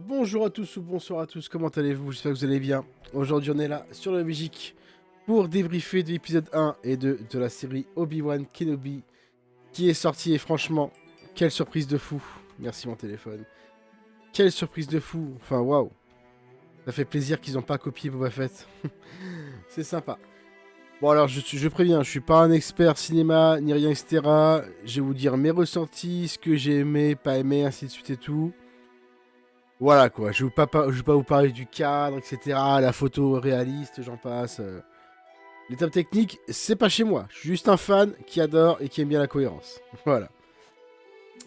Bonjour à tous ou bonsoir à tous, comment allez-vous? J'espère que vous allez bien. Aujourd'hui on est là sur la Belgique pour débriefer de l'épisode 1 et 2 de la série Obi-Wan Kenobi qui est sorti et franchement, quelle surprise de fou. Merci mon téléphone. Quelle surprise de fou, enfin waouh. Ça fait plaisir qu'ils n'ont pas copié Boba Fett. C'est sympa. Bon alors je préviens, je suis pas un expert cinéma ni rien etc. Je vais vous dire mes ressentis, ce que j'ai aimé, pas aimé, ainsi de suite et tout. Voilà quoi, je vais pas vous parler du cadre, etc. La photo réaliste, j'en passe. L'étape technique, c'est pas chez moi. Je suis juste un fan qui adore et qui aime bien la cohérence. Voilà.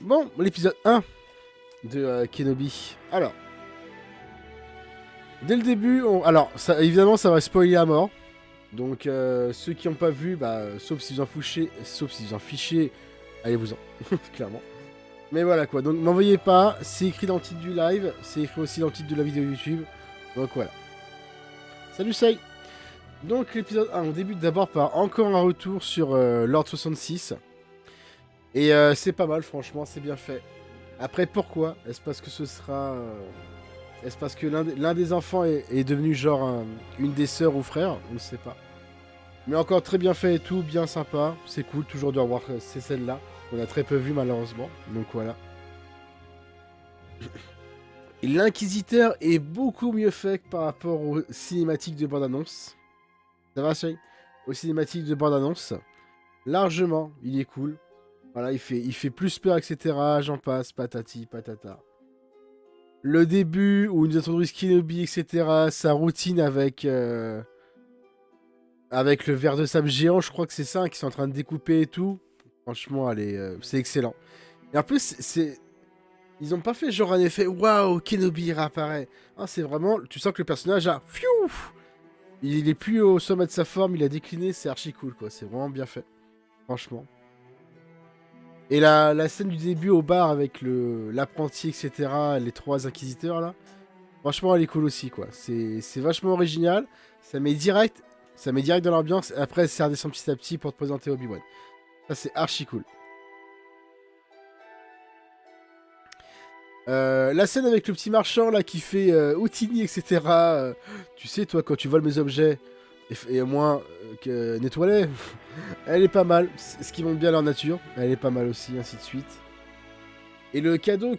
Bon, l'épisode 1 de Kenobi. Alors, dès le début, alors ça, évidemment ça va spoiler à mort. Donc ceux qui n'ont pas vu, bah, sauf si vous en fichez, allez-vous-en, clairement. Mais voilà quoi, donc n'envoyez pas, c'est écrit dans le titre du live, c'est écrit aussi dans le titre de la vidéo YouTube. Donc voilà. Salut Say. Donc l'épisode 1, on débute d'abord par encore un retour sur Lord 66. Et c'est pas mal, franchement, c'est bien fait. Après, pourquoi? Est-ce parce que ce sera... Est-ce parce que l'un des enfants est devenu genre une des sœurs ou frères? On ne sait pas. Mais encore très bien fait et tout, bien sympa. C'est cool toujours de revoir ces scènes-là. On a très peu vu malheureusement. Donc voilà. Et l'Inquisiteur est beaucoup mieux fait que par rapport aux cinématiques de bande-annonce. Ça va, Shay? Aux cinématiques de bande-annonce. Largement, il est cool. Voilà, il fait plus peur, etc. J'en passe, patati, patata. Le début où il nous introduit Kenobi, etc. Sa routine avec le verre de sable géant, je crois que c'est ça, qui sont en train de découper et tout. Franchement, c'est excellent. Et en plus, ils ont pas fait genre un effet waouh, Kenobi réapparaît. Ah, c'est vraiment, tu sens que le personnage a, fiou, il est plus au sommet de sa forme, il a décliné, c'est archi cool quoi. C'est vraiment bien fait, franchement. Et la scène du début au bar avec l'apprenti, etc., les trois inquisiteurs là, franchement, elle est cool aussi quoi. C'est vachement original. Ça met direct, ça met direct dans l'ambiance. Et après, ça redescend petit à petit pour te présenter Obi-Wan. Ça, c'est archi cool. La scène avec le petit marchand là qui fait Houdini, etc. Tu sais, toi, quand tu voles mes objets et au moins que nettoie-les, elle est pas mal. Ce qui montre bien leur nature, elle est pas mal aussi, ainsi de suite. Et le cadeau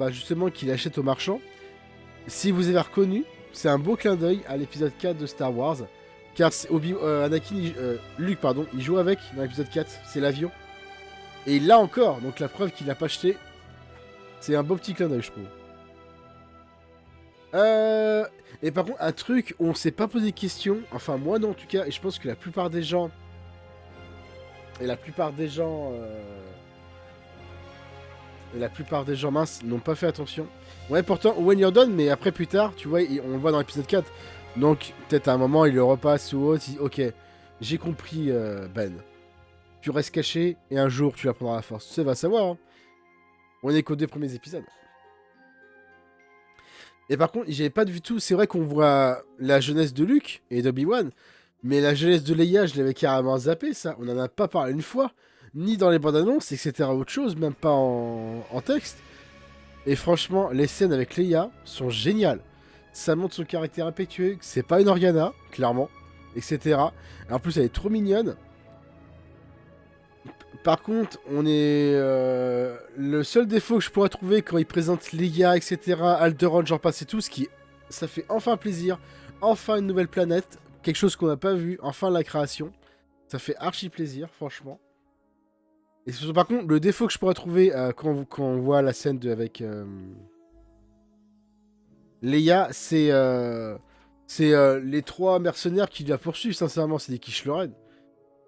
justement qu'il achète au marchand, si vous avez reconnu, c'est un beau clin d'œil à l'épisode 4 de Star Wars. Car Anakin, Luke, pardon, il joue avec dans l'épisode 4, c'est l'avion. Et il l'a encore, donc la preuve qu'il l'a pas acheté, c'est un beau petit clin d'œil, je trouve. Et par contre, un truc où on s'est pas posé de questions, enfin moi non en tout cas, et je pense que la plupart des gens, et la plupart des gens, mince n'ont pas fait attention. Ouais, pourtant Owen Yordon, mais après plus tard, tu vois, on le voit dans l'épisode 4. Donc peut-être à un moment il le repasse ou autre, il dit ok, j'ai compris Ben. Tu restes caché et un jour tu apprendras la force. Tu sais, va savoir. Hein. On est qu'aux deux premiers épisodes. Et par contre, j'avais pas du tout. C'est vrai qu'on voit la jeunesse de Luke et d'Obi-Wan, mais la jeunesse de Leia, je l'avais carrément zappé, ça. On en a pas parlé une fois, ni dans les bandes annonces, etc. Autre chose, même pas en texte. Et franchement, les scènes avec Leia sont géniales. Ça montre son caractère impétueux, que c'est pas une Organa, clairement, etc. Et en plus, elle est trop mignonne. Par contre, on est. Le seul défaut que je pourrais trouver quand il présente Leia, etc., Alderaan, j'en passe et tout, ça fait enfin plaisir. Enfin une nouvelle planète. Quelque chose qu'on n'a pas vu. Enfin la création. Ça fait archi plaisir, franchement. Et par contre, le défaut que je pourrais trouver quand on voit la scène avec Leia, c'est les trois mercenaires qui la poursuivent, sincèrement. C'est des quiches Lorraine.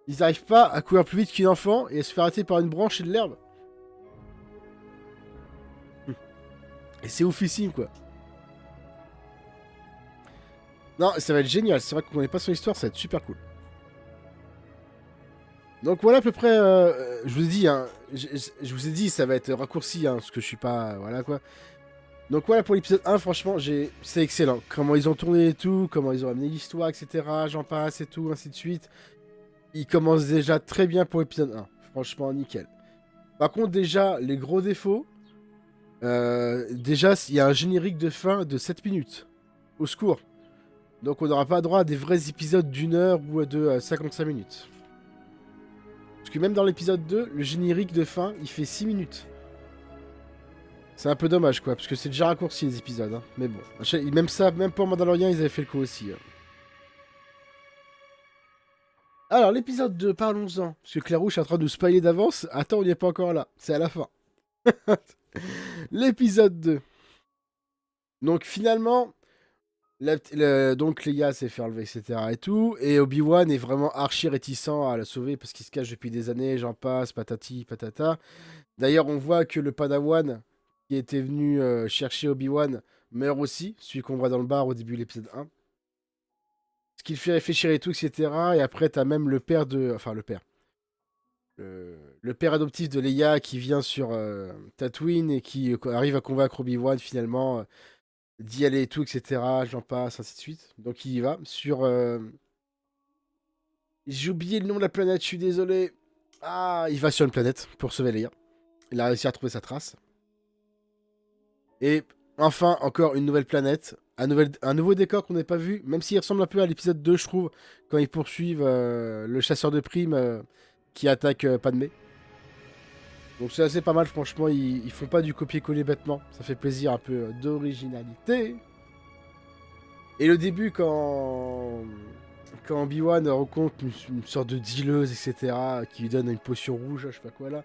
Ils n'arrivent pas à courir plus vite qu'une enfant et à se faire arrêter par une branche et de l'herbe. Et c'est oufissime, quoi. Non, ça va être génial. C'est vrai qu'on connaît pas son histoire, ça va être super cool. Donc voilà à peu près. Je vous ai dit, hein, je vous ai dit, ça va être raccourci, hein, parce que je suis pas, voilà quoi. Donc voilà pour l'épisode 1, franchement, c'est excellent. Comment ils ont tourné et tout, comment ils ont amené l'histoire, etc. J'en passe et tout, ainsi de suite. Ils commencent déjà très bien pour l'épisode 1. Franchement, nickel. Par contre, déjà, les gros défauts. Déjà, il y a un générique de fin de 7 minutes. Au secours. Donc on n'aura pas droit à des vrais épisodes d'une heure ou de 55 minutes. Parce que même dans l'épisode 2, le générique de fin, il fait 6 minutes. C'est un peu dommage, quoi, parce que c'est déjà raccourci les épisodes. Hein. Mais bon, même ça, même pour Mandalorian, ils avaient fait le coup aussi. Hein. Alors, l'épisode 2, parlons-en. Parce que Clairouche est en train de nous spoiler d'avance. Attends, on n'y est pas encore là. C'est à la fin. L'épisode 2. Donc, finalement, donc Leia s'est fait enlever, etc. et tout. Et Obi-Wan est vraiment archi réticent à la sauver parce qu'il se cache depuis des années. J'en passe, patati, patata. D'ailleurs, on voit que le Padawan qui était venu chercher Obi-Wan meurt aussi. Celui qu'on voit dans le bar au début de l'épisode 1. Ce qui le fait réfléchir et tout, etc. Et après, t'as même le père de. Enfin, le père. Le père adoptif de Leia qui vient sur Tatooine et qui arrive à convaincre Obi-Wan finalement d'y aller et tout, etc. J'en passe, ainsi de suite. Donc il y va sur. J'ai oublié le nom de la planète, je suis désolé. Ah, il va sur une planète pour sauver Leia. Il a réussi à trouver sa trace. Et enfin, encore une nouvelle planète. Un nouveau décor qu'on n'a pas vu, même s'il ressemble un peu à l'épisode 2, je trouve, quand ils poursuivent le chasseur de primes qui attaque Padmé. Donc c'est assez pas mal, franchement, ils font pas du copier-coller bêtement. Ça fait plaisir, un peu d'originalité. Et le début, quand Obi-Wan rencontre une sorte de dealeuse, etc., qui lui donne une potion rouge, je sais pas quoi là,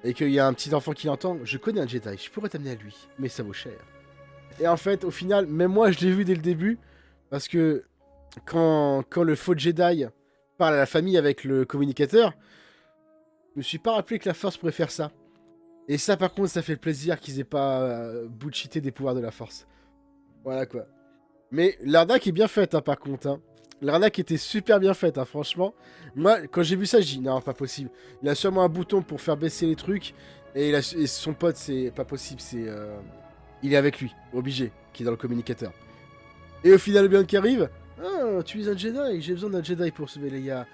et qu'il y a un petit enfant qui l'entend, je connais un Jedi, je pourrais t'amener à lui, mais ça vaut cher. Et en fait, au final, même moi, je l'ai vu dès le début, parce que quand le faux Jedi parle à la famille avec le communicateur, je me suis pas rappelé que la Force pourrait faire ça. Et ça, par contre, ça fait plaisir qu'ils aient pas bullshité des pouvoirs de la Force. Voilà quoi. Mais l'arnaque est bien faite, hein, par contre. Hein. L'arnaque était super bien faite, hein, franchement. Moi, quand j'ai vu ça, j'ai dit non, pas possible. Il a sûrement un bouton pour faire baisser les trucs. Et son pote, c'est pas possible, il est avec lui, obligé, qui est dans le communicateur. Et au final, le bien qui arrive. Ah, tu es un Jedi, j'ai besoin d'un Jedi pour sauver les gars.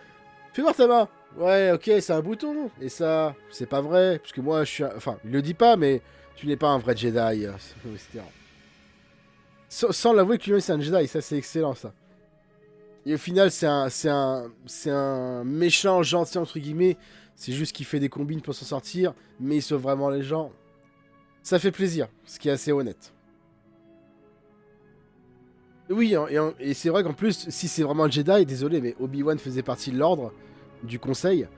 Fais voir ta main. Ouais, ok, c'est un bouton. Et ça, c'est pas vrai. Parce que moi, je suis. Enfin, il le dit pas, mais tu n'es pas un vrai Jedi. Etc. Sans l'avouer que lui-même, c'est un Jedi. Ça, c'est excellent, ça. Et au final, c'est un méchant gentil, entre guillemets. C'est juste qu'il fait des combines pour s'en sortir. Mais il sauve vraiment les gens. Ça fait plaisir. Ce qui est assez honnête. Oui, hein, et c'est vrai qu'en plus, si c'est vraiment un Jedi, désolé, mais Obi-Wan faisait partie de l'ordre, du conseil.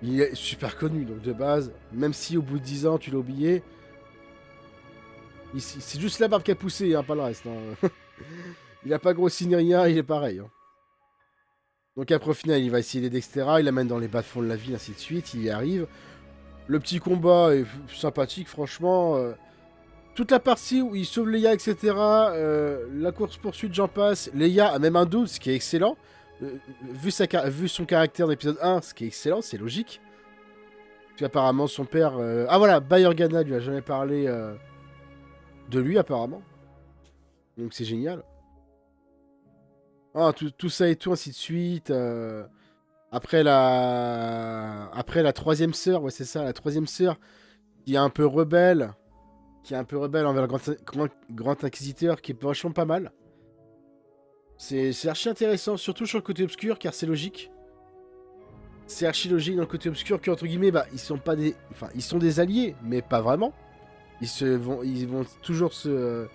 Il est super connu, donc de base, même si au bout de 10 ans tu l'as oublié, c'est juste la barbe qui a poussé, hein, pas le reste. Hein. Il a pas grossi ni rien, il est pareil. Hein. Donc après au final, il va essayer d'aider, etc. Il l'amène dans les bas-fonds de la ville, ainsi de suite, il y arrive. Le petit combat est sympathique, franchement. Toute la partie où il sauve Leia, etc. La course-poursuite, j'en passe. Leia a même un doute, ce qui est excellent. Vu son caractère dans l'épisode 1, ce qui est excellent, c'est logique. Puis apparemment, son père. Ah voilà, Bay-Organa lui a jamais parlé de lui, apparemment. Donc c'est génial. Ah, tout ça et tout, ainsi de suite. Après la troisième sœur, ouais, c'est ça, la troisième sœur, qui est un peu rebelle. Qui est un peu rebelle envers le grand inquisiteur, qui est vachement pas mal. C'est archi intéressant, surtout sur le côté obscur, car c'est logique. C'est archi logique dans le côté obscur que, entre guillemets, bah, ils sont pas des. Enfin, ils sont des alliés, mais pas vraiment. Ils vont toujours se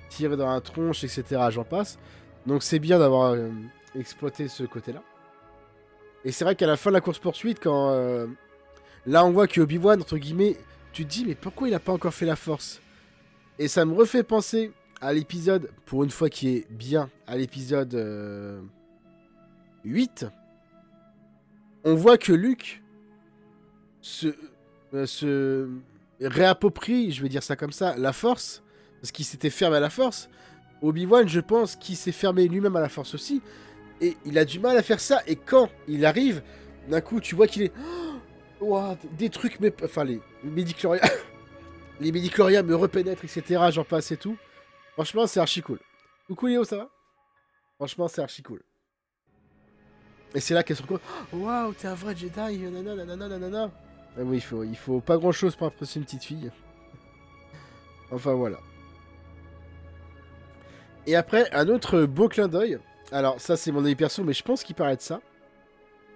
tirer dans la tronche, etc. J'en passe. Donc c'est bien d'avoir exploité ce côté-là. Et c'est vrai qu'à la fin de la course-poursuite, quand. Là, on voit que Obi-Wan, entre guillemets, tu te dis, mais pourquoi il a pas encore fait la force? Et ça me refait penser à l'épisode, pour une fois qui est bien, à l'épisode 8. On voit que Luke se réapproprie, je vais dire ça comme ça, la force, parce qu'il s'était fermé à la force. Obi-Wan, je pense qu'il s'est fermé lui-même à la force aussi, et il a du mal à faire ça, et quand il arrive, d'un coup, tu vois qu'il est... Oh, wow, des trucs, mais... Enfin, les médicloriens... les médicloriens me repénètrent, etc., j'en passe et tout. Franchement, c'est archi cool. Coucou Léo, ça va? Franchement, c'est archi cool. Et c'est là qu'elle se retrouve. Oh, waouh, t'es un vrai Jedi, nanana, nanana, nanana. Ah oui, il faut pas grand chose pour impressionner une petite fille. Enfin voilà. Et après, un autre beau clin d'œil. Alors ça c'est mon avis perso, mais je pense qu'il paraît de ça.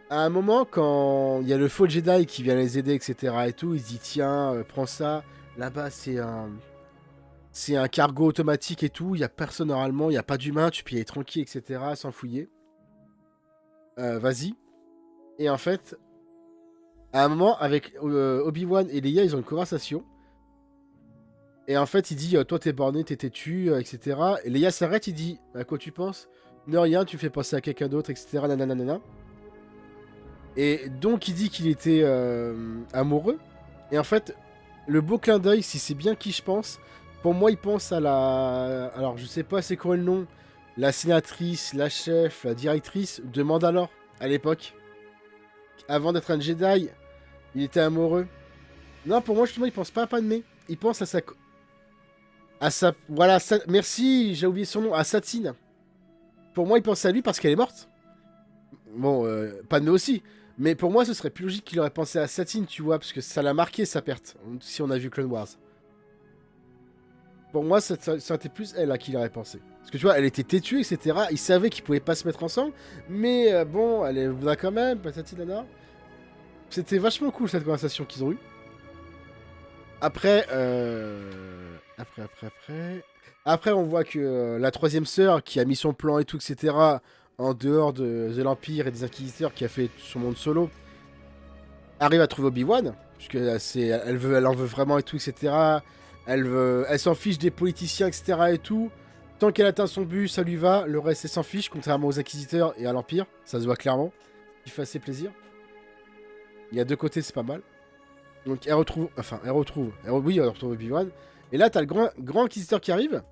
À un moment, quand il y a le faux Jedi qui vient les aider, etc. et tout, il se dit tiens, prends ça. Là-bas c'est un cargo automatique et tout. Il y a personne normalement, il y a pas d'humain, tu peux y aller tranquille, etc. Sans fouiller. Vas-y. Et en fait, à un moment, avec Obi-Wan et Leia, ils ont une conversation. Et en fait, il dit toi t'es borné, t'es têtu, etc. Et Leia s'arrête, il dit à quoi tu penses? Ne rien, tu me fais penser à quelqu'un d'autre, etc. Nanana. Et donc il dit qu'il était amoureux. Et en fait, le beau clin d'œil, si c'est bien qui je pense, pour moi il pense à la... Alors je sais pas c'est quoi le nom, la sénatrice, la chef, la directrice de Mandalore à l'époque. Avant d'être un Jedi, il était amoureux. Non, pour moi justement il pense pas à Padmé. Il pense à sa... Voilà, merci, j'ai oublié son nom, à Satine. Pour moi il pense à lui parce qu'elle est morte. Bon, Padmé aussi. Mais pour moi, ce serait plus logique qu'il aurait pensé à Satine, tu vois, parce que ça l'a marqué sa perte, si on a vu Clone Wars. Pour moi, ça aurait été plus elle à qui il aurait pensé. Parce que tu vois, elle était têtue, etc. Il savait qu'ils pouvaient pas se mettre ensemble, mais bon, elle voudra quand même, patati nana. C'était vachement cool cette conversation qu'ils ont eue. Après, Après, on voit que la troisième sœur, qui a mis son plan et tout, etc., en dehors de l'Empire et des Inquisiteurs, qui a fait son monde solo, arrive à trouver Obi-Wan, puisque elle en veut vraiment et tout, etc. Elle s'en fiche des politiciens, etc. et tout. Tant qu'elle atteint son but, ça lui va. Le reste, elle s'en fiche, contrairement aux Inquisiteurs et à l'Empire. Ça se voit clairement. Il fait assez plaisir. Il y a deux côtés, c'est pas mal. Donc elle retrouve... Enfin, oui, elle retrouve Obi-Wan. Et là, t'as le grand Inquisiteur qui arrive.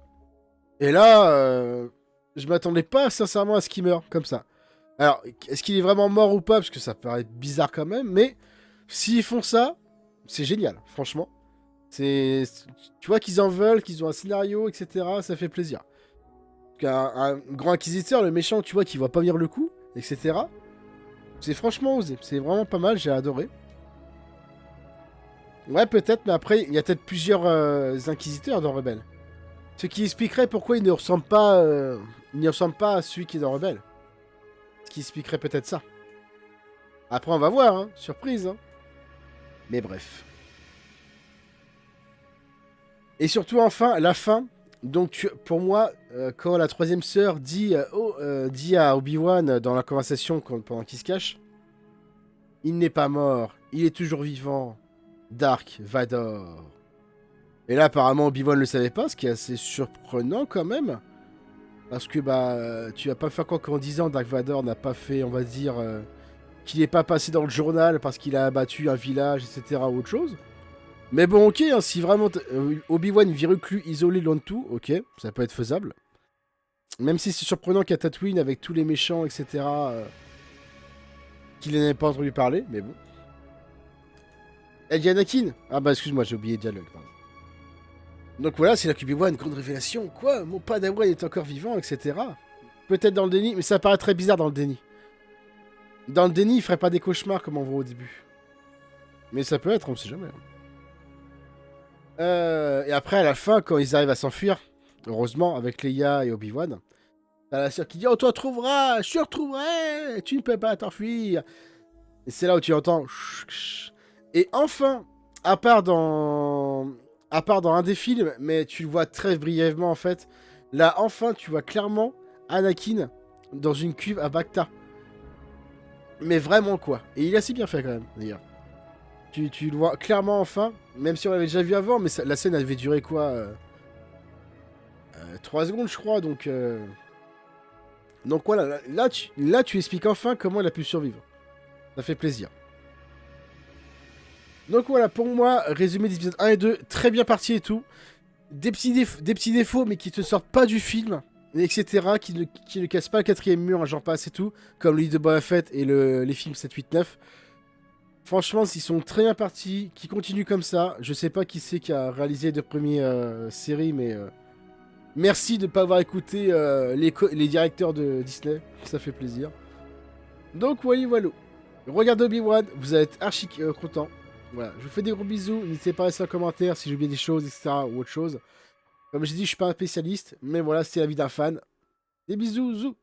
Et là, je m'attendais pas sincèrement à ce qu'il meure, comme ça. Alors, est-ce qu'il est vraiment mort ou pas? Parce que ça paraît bizarre quand même, mais s'ils font ça, c'est génial, franchement. Tu vois qu'ils en veulent, qu'ils ont un scénario, etc. Ça fait plaisir. Un grand inquisiteur, le méchant, tu vois, qui voit pas venir le coup, etc. C'est franchement osé. C'est vraiment pas mal, j'ai adoré. Ouais, peut-être, mais après, il y a peut-être plusieurs inquisiteurs dans Rebelle. Ce qui expliquerait pourquoi il ne ressemble pas à celui qui est dans Rebelle. Ce qui expliquerait peut-être ça. Après, on va voir, hein. Surprise, hein. Mais bref. Et surtout, enfin, la fin. Donc, pour moi, quand la troisième sœur dit à Obi-Wan dans la conversation pendant qu'il se cache, il n'est pas mort, il est toujours vivant. Dark Vador. Et là, apparemment, Obi-Wan le savait pas, ce qui est assez surprenant quand même. Parce que, tu vas pas faire quoi qu'en 10 ans, Dark Vador n'a pas fait, on va dire, qu'il n'est pas passé dans le journal parce qu'il a abattu un village, etc. ou autre chose. Mais bon, ok, hein, si vraiment Obi-Wan vit reclus, isolé, loin de tout, ok, ça peut être faisable. Même si c'est surprenant qu'à Tatooine, avec tous les méchants, etc., qu'il n'en ait pas entendu parler, mais bon. Elle dit Anakin. Ah bah excuse-moi, j'ai oublié le dialogue, pardon. Donc voilà, c'est là qu'Obi-Wan, grande révélation. Quoi? Mon Padawan est encore vivant, etc. Peut-être dans le déni, mais ça paraît très bizarre dans le déni. Dans le déni, il ferait pas des cauchemars comme on voit au début. Mais ça peut être, on sait jamais. Et après, à la fin, quand ils arrivent à s'enfuir, heureusement, avec Leia et Obi-Wan, t'as la sœur qui dit « Oh, toi trouveras, je te retrouverai, tu ne peux pas t'enfuir. » Et c'est là où tu entends « Et enfin, à part dans un des films, mais tu le vois très brièvement en fait, là, enfin, tu vois clairement Anakin dans une cuve à Bacta. Mais vraiment, quoi. Et il est assez bien fait, quand même, d'ailleurs. Tu le vois clairement enfin, même si on l'avait déjà vu avant, mais la scène avait duré quoi 3 secondes, je crois, donc voilà, là tu expliques enfin comment elle a pu survivre. Ça fait plaisir. Donc voilà, pour moi, résumé des épisodes 1 et 2, très bien parti et tout. Des petits défauts, mais qui te sortent pas du film, etc., qui ne cassent pas le quatrième mur, j'en passe et tout, comme le livre de Boba Fett et les films 7, 8, 9. Franchement, ils sont très bien partis, qui continuent comme ça. Je sais pas qui c'est qui a réalisé les deux premières séries, mais merci de ne pas avoir écouté les directeurs de Disney, ça fait plaisir. Donc, voilà. Regardez Obi-Wan, vous allez être archi content. Voilà, je vous fais des gros bisous. N'hésitez pas à laisser un commentaire si j'ai oublié des choses, etc. ou autre chose. Comme j'ai dit, je suis pas un spécialiste, mais voilà, c'est la vie d'un fan. Des bisous, zou.